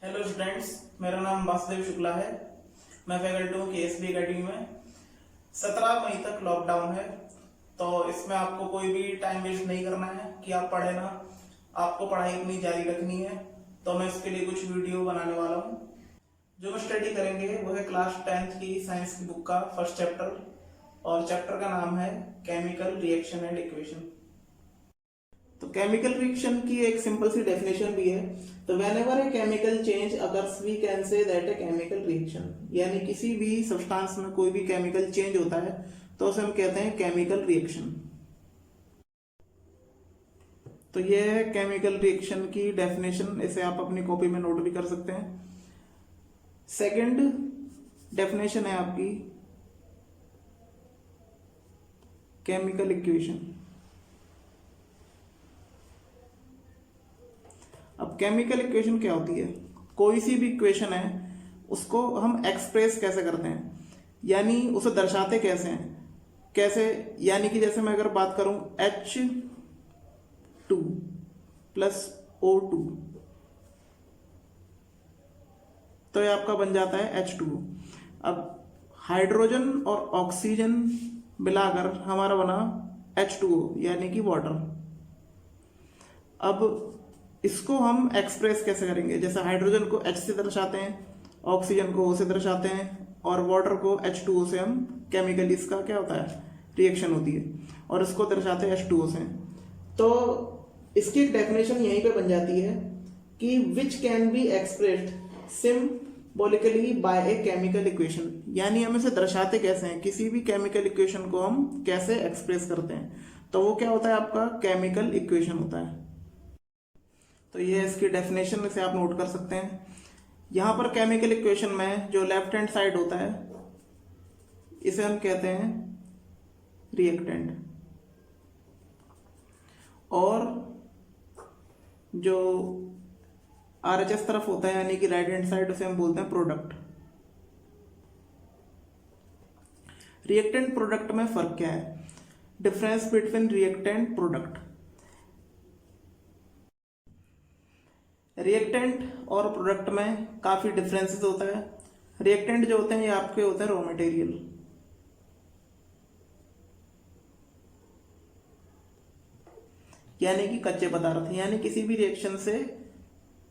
Hello students, मेरा नाम वासुदेव शुक्ला है। मैं फैकल्टी हूँ KSB एकेडमी में। 17 मई तक लॉकडाउन है, तो इसमें आपको कोई भी टाइम वेस्ट नहीं करना है कि आप पढ़े ना। आपको पढ़ाई अपनी जारी रखनी है, तो मैं इसके लिए कुछ वीडियो बनाने वाला हूँ। जो मैं स्टडी करेंगे वो है क्लास 10th की साइंस की बुक का फर्स्ट चैप्टर, और चैप्टर का नाम है केमिकल रिएक्शन एंड इक्वेशन। तो केमिकल रिएक्शन की एक सिंपल सी डेफिनेशन भी है। तो whenever a chemical change occurs we can say that a chemical reaction, यानी किसी भी सब्सटेंस में कोई भी केमिकल चेंज होता है तो उसे हम कहते हैं केमिकल रिएक्शन। तो ये है केमिकल रिएक्शन की डेफिनेशन, इसे आप अपनी कॉपी में नोट भी कर सकते हैं। सेकंड डेफिनेशन है आपकी केमिकल इक्वेशन। अब केमिकल इक्वेशन क्या होती है? कोई सी भी इक्वेशन है उसको हम एक्सप्रेस कैसे करते हैं, यानी उसे दर्शाते कैसे हैं। कैसे? यानी कि जैसे मैं अगर बात करूं H2 प्लस O2, तो ये आपका बन जाता है H2O। अब हाइड्रोजन और ऑक्सीजन मिलाकर हमारा बना H2O, यानी कि वाटर। अब इसको हम एक्सप्रेस कैसे करेंगे? जैसे हाइड्रोजन को H से दर्शाते हैं, ऑक्सीजन को O से दर्शाते हैं, और वाटर को H2O से हम केमिकली इसका क्या होता है, रिएक्शन होती है, और इसको दर्शाते हैं H2O से। तो इसकी एक डेफिनेशन यहीं पे बन जाती है कि which can be expressed symbolically by a chemical equation, यानी हम इसे दर्शाते कैसे हैं, किसी भी केमिकल इक्वेशन को हम कैसे एक्सप्रेस करते हैं। तो वो क्या होता है, आपका केमिकल इक्वेशन होता है। तो ये इसकी डेफिनेशन से आप नोट कर सकते हैं। यहां पर केमिकल इक्वेशन में जो लेफ्ट हैंड साइड होता है इसे हम कहते हैं रिएक्टेंट, और जो RHS तरफ होता है यानी कि राइट हैंड साइड, उसे हम बोलते हैं प्रोडक्ट। रिएक्टेंट प्रोडक्ट में फर्क क्या है? Difference between reactant product. Reactant और प्रोडक्ट में काफी डिफरेंसेस होता है। रिएक्टेंट जो होते हैं ये आपके होते हैं रॉ मटेरियल, यानी कि कच्चे पदार्थ, यानी किसी भी रिएक्शन से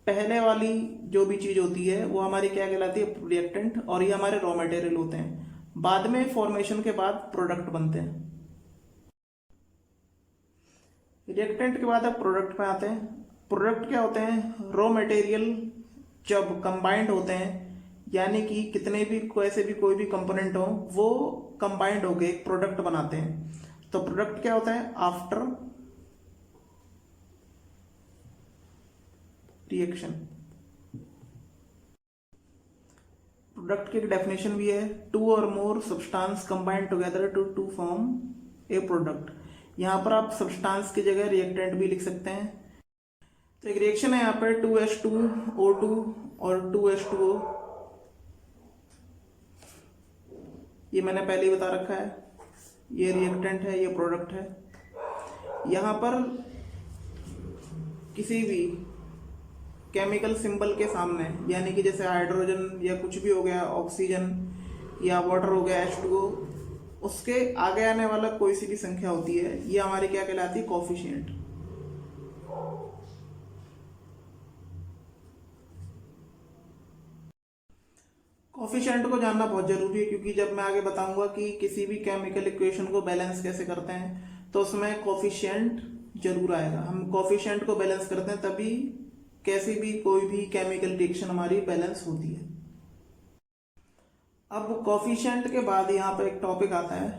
पहले वाली जो भी चीज होती है वो हमारी क्या कहलाती है, रिएक्टेंट, और ये हमारे रॉ मटेरियल होते हैं। बाद में फॉर्मेशन के बाद प्रोडक्ट बनते हैं। रिएक्टेंट के बाद अब प्रोडक्ट में आते हैं। प्रोडक्ट क्या होते हैं? रॉ मटेरियल जब कंबाइंड होते हैं, यानी कि कितने भी कैसे भी कोई भी कंपोनेंट हो वो कंबाइंड होकर एक प्रोडक्ट बनाते हैं। तो प्रोडक्ट क्या होता है? After reaction. प्रोडक्ट की एक डेफिनेशन भी है, टू और more substance combined together to form a product. यहां पर आप सब्सटेंस की जगह रिएक्टेंट भी लिख सकते हैं। तो एक रिएक्शन है यहाँ पर 2H2O2 और 2H2O, ये मैंने पहले ही बता रखा है। ये रिएक्टेंट है, ये प्रोडक्ट है। यहां पर किसी भी केमिकल सिंबल के सामने, यानी कि जैसे हाइड्रोजन या कुछ भी हो गया, ऑक्सीजन या वाटर हो गया H2O, उसके आगे आने वाला कोई सी भी संख्या होती है, ये हमारी क्या कहलाती है, कोफिशिएंट। कोफिशिएंट को जानना बहुत जरूरी है, क्योंकि जब मैं आगे बताऊंगा कि किसी भी केमिकल इक्वेशन को बैलेंस कैसे करते हैं तो उसमें कोफिशिएंट जरूर आएगा। हम कोफिशिएंट को बैलेंस करते हैं तभी कैसी भी कोई भी केमिकल रिएक्शन हमारी बैलेंस होती है। अब कोफिशिएंट के बाद यहां पर एक टॉपिक आता है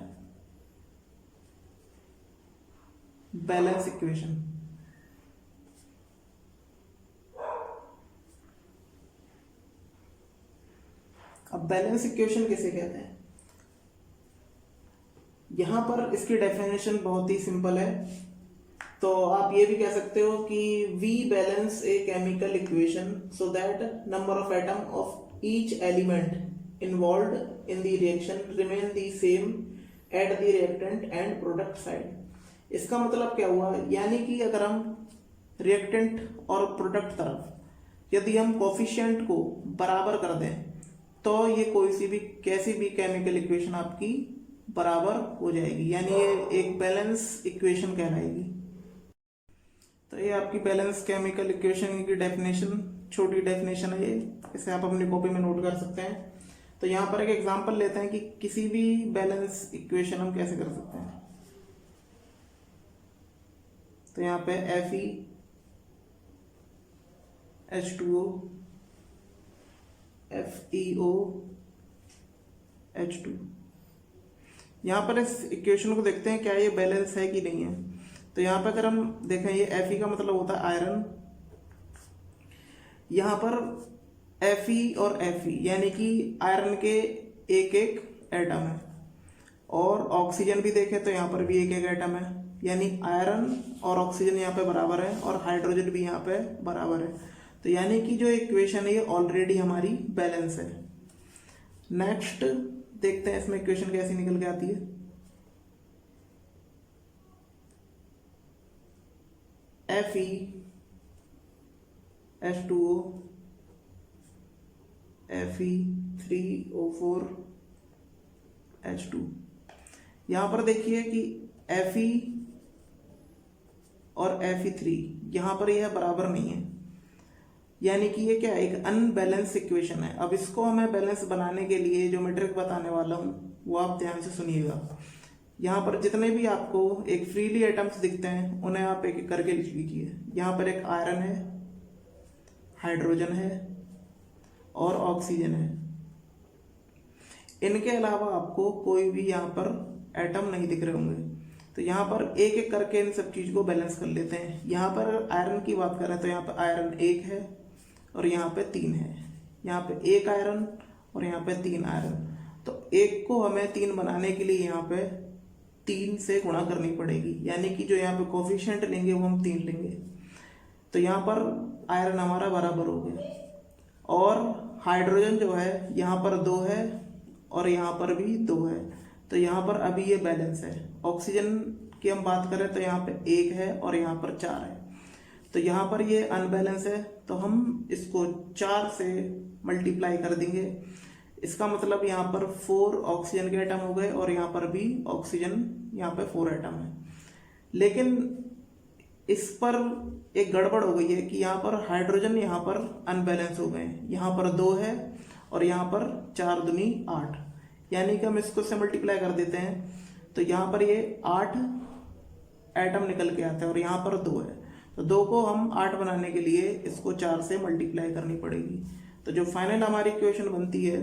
बैलेंस इक्वेशन। अब बैलेंस इक्वेशन किसे कहते हैं? यहां पर इसकी डेफिनेशन बहुत ही सिंपल है। तो आप ये भी कह सकते हो कि we balance a chemical equation so that number of atom of each element involved in the reaction remain the same at the reactant and product side. इसका मतलब क्या हुआ? यानी कि अगर हम रिएक्टेंट और प्रोडक्ट तरफ यदि हम कोफिशिएंट को बराबर कर दें तो ये कोई सी भी कैसी भी केमिकल इक्वेशन आपकी बराबर हो जाएगी, यानी ये एक बैलेंस इक्वेशन कहलाएगी। तो ये आपकी बैलेंस केमिकल इक्वेशन की डेफिनेशन, छोटी डेफिनेशन है ये, इसे आप अपनी कॉपी में नोट कर सकते हैं। तो यहाँ पर एक एग्जांपल लेते हैं कि किसी भी बैलेंस इक्वेशन हम कैसे कर सकते हैं। तो यहाँ पे Fe H2O FeO H2, यहाँ पर इस इक्वेशन को देखते हैं क्या ये बैलेंस है कि नहीं है। तो यहाँ पर अगर हम देखें, ये Fe का मतलब होता है आयरन, यहाँ पर Fe और Fe यानी कि आयरन के एक एक एटम है, और ऑक्सीजन भी देखें तो यहाँ पर भी एक एक एटम है, यानी आयरन और ऑक्सीजन यहाँ पे बराबर है और हाइड्रोजन भी यहाँ पे बराबर है। तो यानी कि जो इक्वेशन है ये ऑलरेडी हमारी बैलेंस है। नेक्स्ट देखते हैं इसमें इक्वेशन कैसी निकल के आती है। Fe H2O Fe3O4 H2, यहाँ पर देखिए कि Fe और Fe3 यहाँ पर यह बराबर नहीं है, यानी कि ये क्या है, एक अनबैलेंस इक्वेशन है। अब इसको हमें बैलेंस बनाने के लिए जो मैं ट्रिक बताने वाला हूँ वो आप ध्यान से सुनिएगा। यहाँ पर जितने भी आपको एक फ्रीली एटम्स दिखते हैं उन्हें आप एक एक करके लिख लीजिए। यहाँ पर एक आयरन है, हाइड्रोजन है और ऑक्सीजन है। इनके अलावा आपको कोई भी यहाँ पर एटम नहीं दिख रहे होंगे। तो यहाँ पर एक एक करके इन सब चीज को बैलेंस कर लेते हैं। यहाँ पर आयरन की बात करें तो यहाँ पर आयरन 1 है और यहाँ पे 3 है, यहाँ पे 1 आयरन और यहाँ पे 3 आयरन। तो 1 को हमें 3 बनाने के लिए यहाँ पे 3 से गुणा करनी पड़ेगी, यानी कि जो यहाँ पे कोफिशिएंट लेंगे वो हम 3 लेंगे। तो यहाँ पर आयरन हमारा बराबर हो गया, और हाइड्रोजन जो है यहाँ पर 2 है और यहाँ पर भी 2 है। तो यहाँ पर अभी ये बैलेंस है। ऑक्सीजन की हम बात करें तो यहाँ पे 1 है और यहाँ पर 4 है। तो यहाँ पर ये अनबैलेंस है, तो हम इसको 4 से मल्टीप्लाई कर देंगे। इसका मतलब यहाँ पर 4 ऑक्सीजन के एटम हो गए और यहाँ पर भी ऑक्सीजन यहाँ पे 4 एटम है। लेकिन इस पर एक गड़बड़ हो गई है कि यहाँ पर हाइड्रोजन यहाँ पर अनबैलेंस हो गए। यहाँ पर 2 है और यहाँ पर 4 दूनी 8, यानी कि हम इसको से मल्टीप्लाई कर देते हैं तो यहाँ पर ये 8 एटम निकल के आते हैं और यहाँ पर 2 है। तो 2 को हम 8 बनाने के लिए इसको 4 से मल्टीप्लाई करनी पड़ेगी। तो जो फाइनल हमारी इक्वेशन बनती है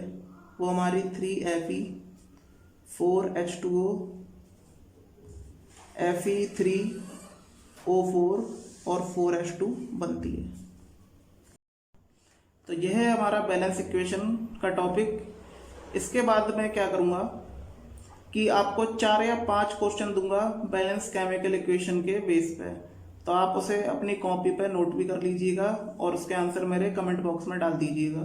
वो हमारी 3Fe 4H2O Fe3O4 और 4H2 बनती है। तो यह है हमारा बैलेंस इक्वेशन का टॉपिक। इसके बाद मैं क्या करूँगा कि आपको 4 या 5 क्वेश्चन दूंगा बैलेंस केमिकल इक्वेशन के बेस पे। तो आप उसे अपनी कॉपी पे नोट भी कर लीजिएगा और उसके आंसर मेरे कमेंट बॉक्स में डाल दीजिएगा।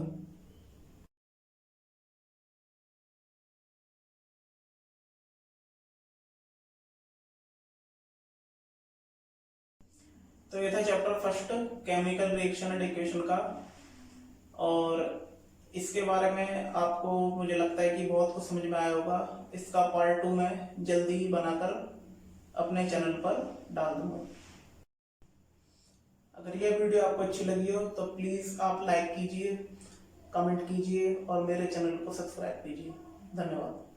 तो ये था chapter first chemical reaction and equation का, और इसके बारे में आपको मुझे लगता है कि बहुत कुछ समझ में आया होगा। इसका पार्ट 2 मैं जल्दी ही बनाकर अपने चैनल पर डाल दूंगा। अगर यह वीडियो आपको अच्छी लगी हो तो प्लीज़ आप लाइक कीजिए, कमेंट कीजिए और मेरे चैनल को सब्सक्राइब कीजिए। धन्यवाद।